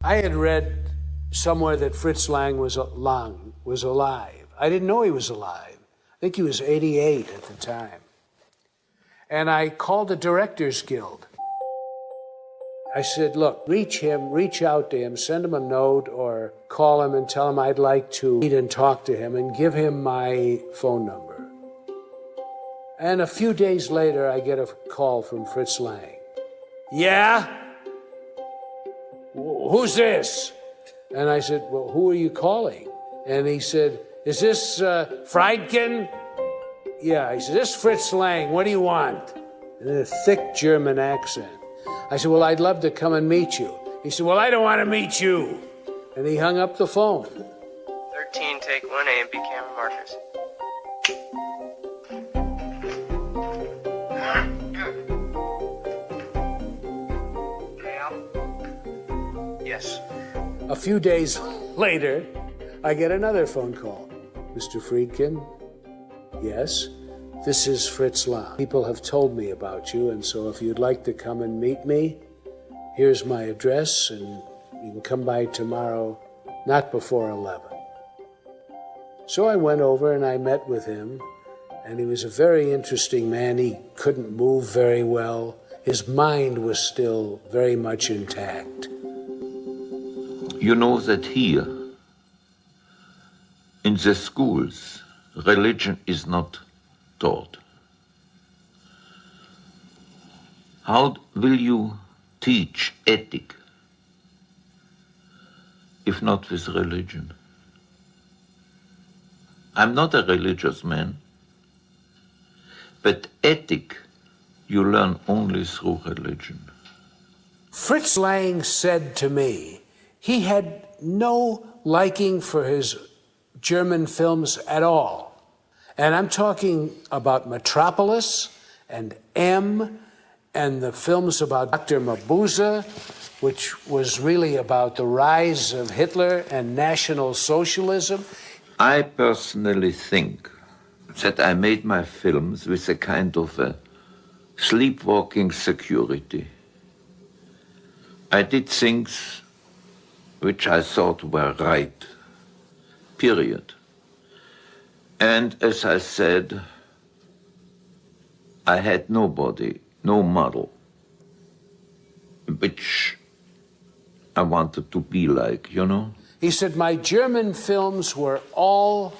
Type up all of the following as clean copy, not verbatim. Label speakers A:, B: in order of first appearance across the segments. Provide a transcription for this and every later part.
A: I had read somewhere that Fritz Lang was alive. I didn't know he was alive. I think he was 88 at the time. And I called the Directors Guild. I said, look, reach out to him, send him a note or call him and tell him I'd like to meet and talk to him and give him my phone number. And a few days later, I get a call from Fritz Lang. Yeah? Who's this? And I said, well, who are you calling? And he said, is this Friedkin? Yeah. He said, this is Fritz Lang. What do you want? And in a thick German accent. I said, well, I'd love to come and meet you. He said, well, I don't want to meet you. And he hung up the phone.
B: 13, take 1, A and B camera markers. Yes.
A: A few days later, I get another phone call. Mr. Friedkin? Yes? This is Fritz Lang. People have told me about you, and so if you'd like to come and meet me, here's my address, and you can come by tomorrow, not before 11. So I went over and I met with him, and he was a very interesting man. He couldn't move very well. His mind was still very much intact.
C: You know that here, in the schools, religion is not taught. How will you teach ethic if not with religion? I'm not a religious man, but ethic you learn only through religion.
A: Fritz Lang said to me he had no liking for his German films at all. And I'm talking about Metropolis and M and the films about Dr. Mabuse, which was really about the rise of Hitler and National Socialism.
C: I personally think that I made my films with a kind of a sleepwalking security. I did things which I thought were right, period. And as I said, I had nobody, no model, which I wanted to be like, you know?
A: He said, my German films were all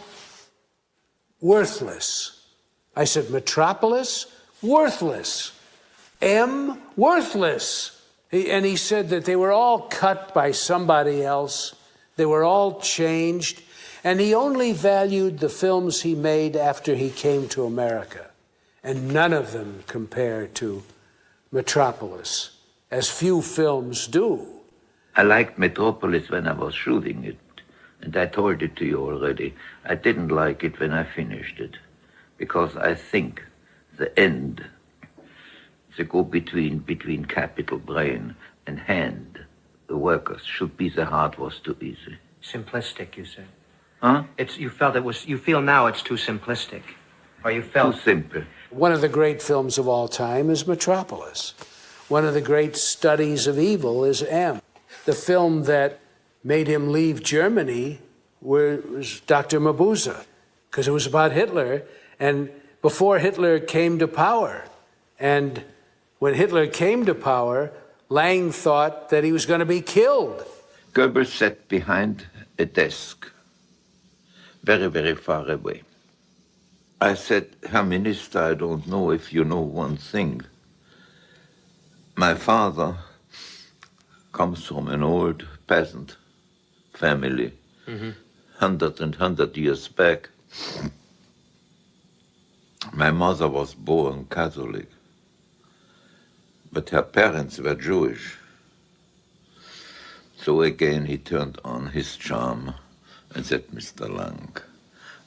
A: worthless. I said, Metropolis? Worthless. M? Worthless. And he said that they were all cut by somebody else. They were all changed. And he only valued the films he made after he came to America. And none of them compare to Metropolis, as few films do.
C: I liked Metropolis when I was shooting it, and I told it to you already. I didn't like it when I finished it, because I think the end, the go-between capital brain and hand, the workers, should be the heart was too easy.
B: Simplistic, you said.
C: Huh?
B: You feel now it's too simplistic. Or you felt...
C: Too simple.
A: One of the great films of all time is Metropolis. One of the great studies of evil is M. The film that made him leave Germany was Dr. Mabuse, because it was about Hitler, and before Hitler came to power. And when Hitler came to power, Lang thought that he was going to be killed.
C: Goebbels sat behind a desk, very, very far away. I said, Herr Minister, I don't know if you know one thing. My father comes from an old peasant family, 100 years back. My mother was born Catholic, but her parents were Jewish. So again he turned on his charm and said, Mr. Lang,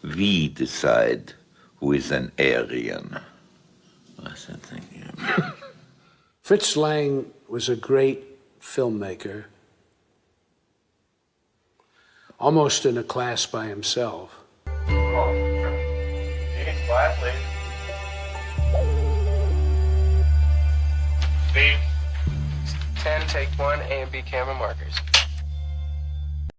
C: we decide who is an Aryan. I said, thank you.
A: Fritz Lang was a great filmmaker, almost in a class by himself.
D: Quiet, please. Steve.
B: 10, take 1, A and B camera markers.